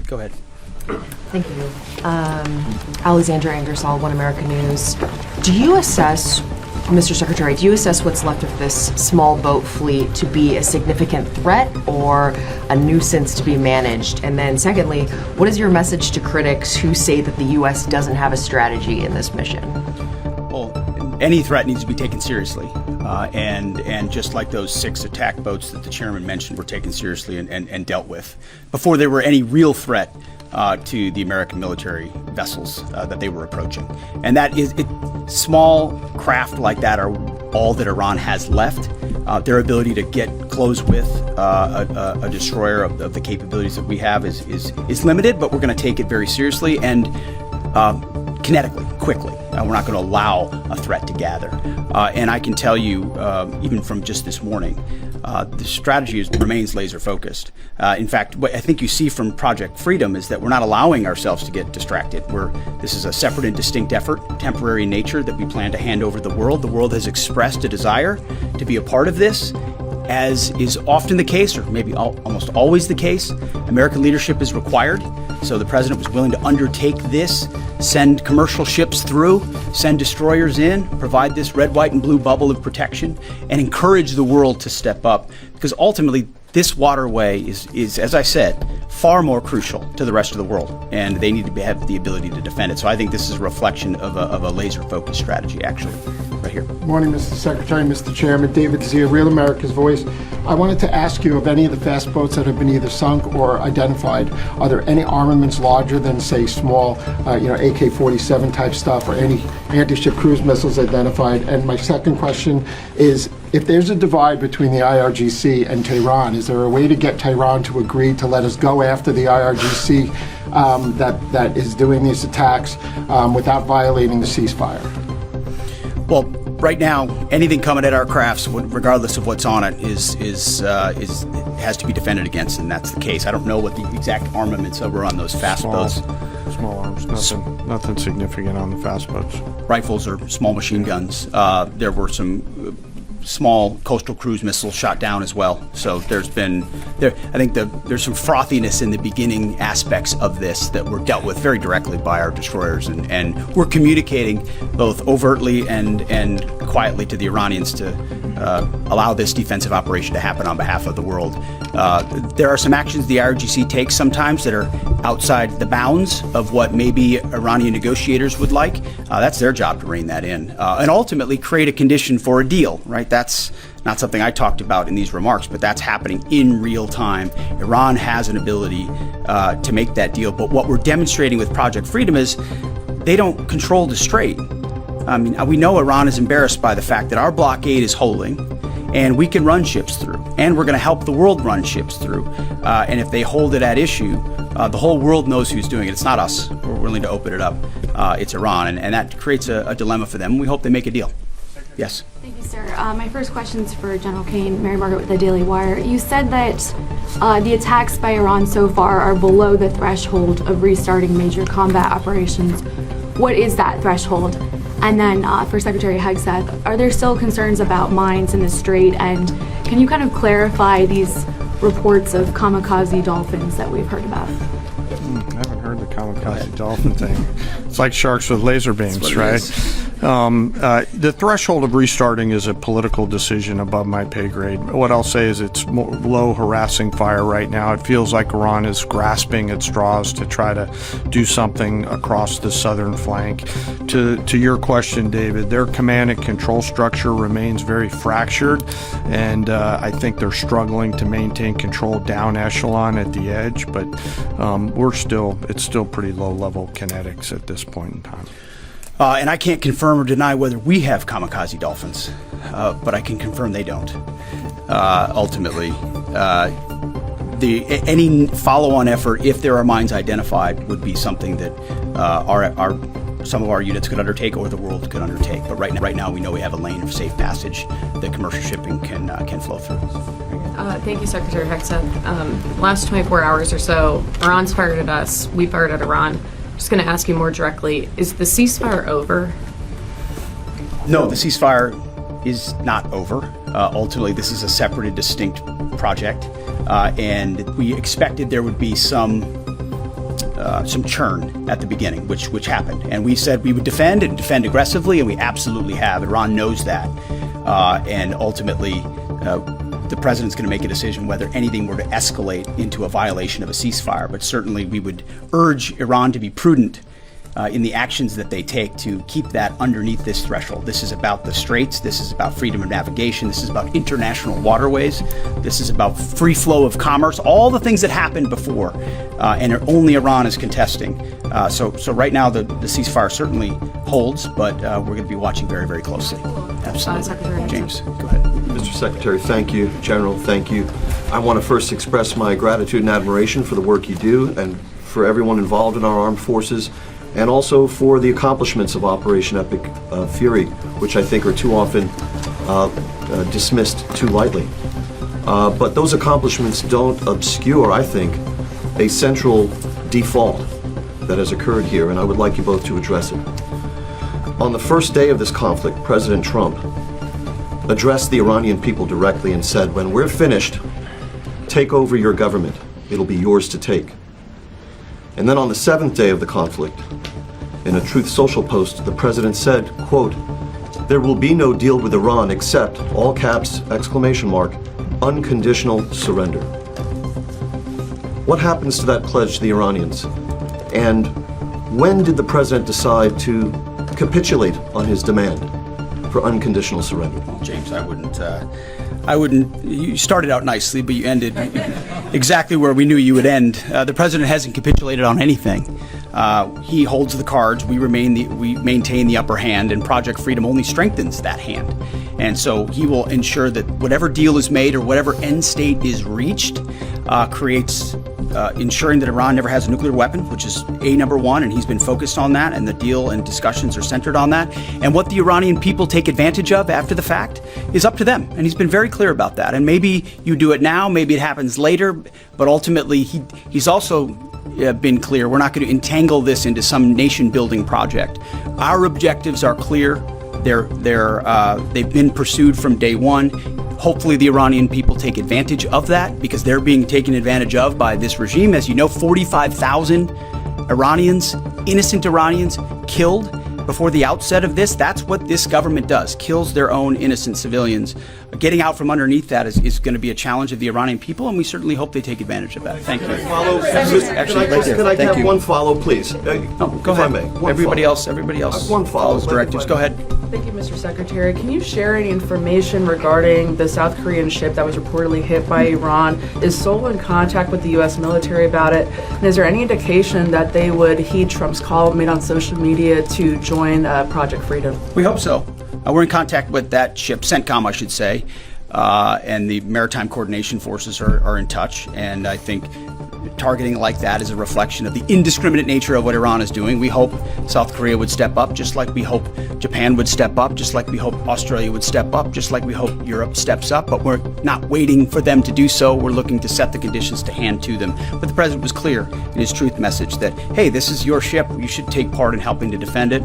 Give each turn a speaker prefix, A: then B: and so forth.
A: Go ahead.
B: Thank you. Alexandra Ingersoll, One America News. Do you assess, Mr. Secretary, do you assess what's left of this small boat fleet to be a significant threat or a nuisance to be managed? And then secondly, what is your message to critics who say that the U.S. doesn't have a strategy in this mission?
A: Well, any threat needs to be taken seriously. And just like those 6 attack boats that the chairman mentioned were taken seriously and dealt with before there were any real threat to the American military vessels that they were approaching. And that is, small craft like that are all that Iran has left. Their ability to get close with a destroyer of the capabilities that we have is limited, but we're going to take it very seriously and kinetically, quickly. We're not going to allow a threat to gather. And I can tell you, even from just this morning, the strategy remains laser focused. In fact, what I think you see from Project Freedom is that we're not allowing ourselves to get distracted. This is a separate and distinct effort, temporary in nature, that we plan to hand over to the world. The world has expressed a desire to be a part of this. As is often the case, or maybe almost always the case, American leadership is required. So the president was willing to undertake this, send commercial ships through, send destroyers in, provide this red, white, and blue bubble of protection, and encourage the world to step up. Because ultimately, this waterway is, as I said, far more crucial to the rest of the world, and they need to have the ability to defend it. So I think this is a reflection of a laser-focused strategy, actually, right here.
C: Good morning, Mr. Secretary, Mr. Chairman. David Zia, Real America's Voice. I wanted to ask you, of any of the fast boats that have been either sunk or identified, are there any armaments larger than, say, small, AK-47 type stuff, or any anti-ship cruise missiles identified? And my second question is, if there's a divide between the IRGC and Tehran, is there a way to get Tehran to agree to let us go after the IRGC that is doing these attacks without violating the ceasefire?
A: Well, right now, anything coming at our crafts, regardless of what's on it, has to be defended against, and that's the case. I don't know what the exact armaments were on those fast boats.
D: Small arms, nothing significant on the fast boats.
A: Rifles or small machine guns. There were some small coastal cruise missiles shot down as well. So there's some frothiness in the beginning aspects of this that were dealt with very directly by our destroyers, and we're communicating both overtly and quietly to the Iranians to allow this defensive operation to happen on behalf of the world. There are some actions the IRGC takes sometimes that are outside the bounds of what maybe Iranian negotiators would like. That's their job to rein that in and ultimately create a condition for a deal, right? That's not something I talked about in these remarks, but that's happening in real time. Iran has an ability to make that deal, but what we're demonstrating with Project Freedom is they don't control the strait. I mean, we know Iran is embarrassed by the fact that our blockade is holding, and we can run ships through, and we're going to help the world run ships through. And if they hold it at issue, the whole world knows who's doing it. It's not us. We're willing to open it up. It's Iran, and that creates a dilemma for them. We hope they make a deal. Yes.
E: Thank you, sir. My first question is for General Kane. Mary Margaret with the Daily Wire. You said that the attacks by Iran so far are below the threshold of restarting major combat operations. What is that threshold? And then for Secretary Hegseth, are there still concerns about mines in the strait? And can you kind of clarify these reports of kamikaze dolphins that we've heard about?
D: I haven't heard the kamikaze dolphin thing. It's like sharks with laser beams, right? The threshold of restarting is a political decision above my pay grade. What I'll say is it's low harassing fire right now. It feels like Iran is grasping at straws to try to do something across the southern flank. To your question, David, their command and control structure remains very fractured, and I think they're struggling to maintain control down echelon at the edge, but it's still pretty low level kinetics at this point in time.
A: And I can't confirm or deny whether we have kamikaze dolphins, but I can confirm they don't. Ultimately, any follow-on effort, if there are mines identified, would be something that some of our units could undertake or the world could undertake. But right now, we know we have a lane of safe passage that commercial shipping can flow through.
F: Thank you, Secretary Hegseth. Last 24 hours or so, Iran's fired at us, we fired at Iran. Just going to ask you more directly, is the ceasefire over?
A: No, the ceasefire is not over. Ultimately, this is a separate and distinct project, and we expected there would be some some churn at the beginning, which happened. And we said we would defend and defend aggressively, and we absolutely have. Iran knows that. And ultimately, the president's going to make a decision whether anything were to escalate into a violation of a ceasefire. But certainly we would urge Iran to be prudent in the actions that they take to keep that underneath this threshold. This is about the straits. This is about freedom of navigation. This is about international waterways. This is about free flow of commerce, all the things that happened before, and only Iran is contesting. So right now the ceasefire certainly holds, but we're going to be watching very, very closely. Absolutely.
F: Secretary
A: James, go ahead.
G: Mr. Secretary, thank you. General, thank you. I want to first express my gratitude and admiration for the work you do and for everyone involved in our armed forces, and also for the accomplishments of Operation Epic Fury, which I think are too often dismissed too lightly. But those accomplishments don't obscure, I think, a central default that has occurred here, and I would like you both to address it. On the first day of this conflict, President Trump addressed the Iranian people directly and said, "When we're finished, take over your government. It'll be yours to take." And then on the seventh day of the conflict, in a Truth Social post, the president said, quote, "There will be no deal with Iran except, all caps, exclamation mark, unconditional surrender." What happens to that pledge to the Iranians? And when did the president decide to capitulate on his demand for unconditional surrender?
A: James, I wouldn't, you started out nicely, but you ended exactly where we knew you would end. The president hasn't capitulated on anything. He holds the cards, we maintain the upper hand, and Project Freedom only strengthens that hand. And so he will ensure that whatever deal is made or whatever end state is reached creates ensuring that Iran never has a nuclear weapon, which is number one, and he's been focused on that, and the deal and discussions are centered on that. And what the Iranian people take advantage of after the fact is up to them, and he's been very clear about that. And maybe you do it now, maybe it happens later, but ultimately he's also been clear, we're not going to entangle this into some nation-building project. Our objectives are clear. They've been pursued from day one. Hopefully the Iranian people take advantage of that, because they're being taken advantage of by this regime. As you know, 45,000 Iranians, innocent Iranians, killed before the outset of this. That's what this government does, kills their own innocent civilians. Getting out from underneath that is going to be a challenge of the Iranian people, and we certainly hope they take advantage of that. Thank you.
G: Can I have one follow, please?
A: Go ahead. Everybody else
G: one follow.
A: follows directives. Go ahead.
H: Thank you, Mr. Secretary. Can you share any information regarding the South Korean ship that was reportedly hit by Iran? Is Seoul in contact with the U.S. military about it? And is there any indication that they would heed Trump's call made on social media to join Project Freedom?
A: We hope so. We're in contact with that ship, CENTCOM, I should say, and the Maritime Coordination Forces are in touch. And I think targeting like that is a reflection of the indiscriminate nature of what Iran is doing. We hope South Korea would step up, just like we hope Japan would step up, just like we hope Australia would step up, just like we hope Europe steps up. But we're not waiting for them to do so. We're looking to set the conditions to hand to them. But the president was clear in his truth message that, hey, this is your ship. You should take part in helping to defend it.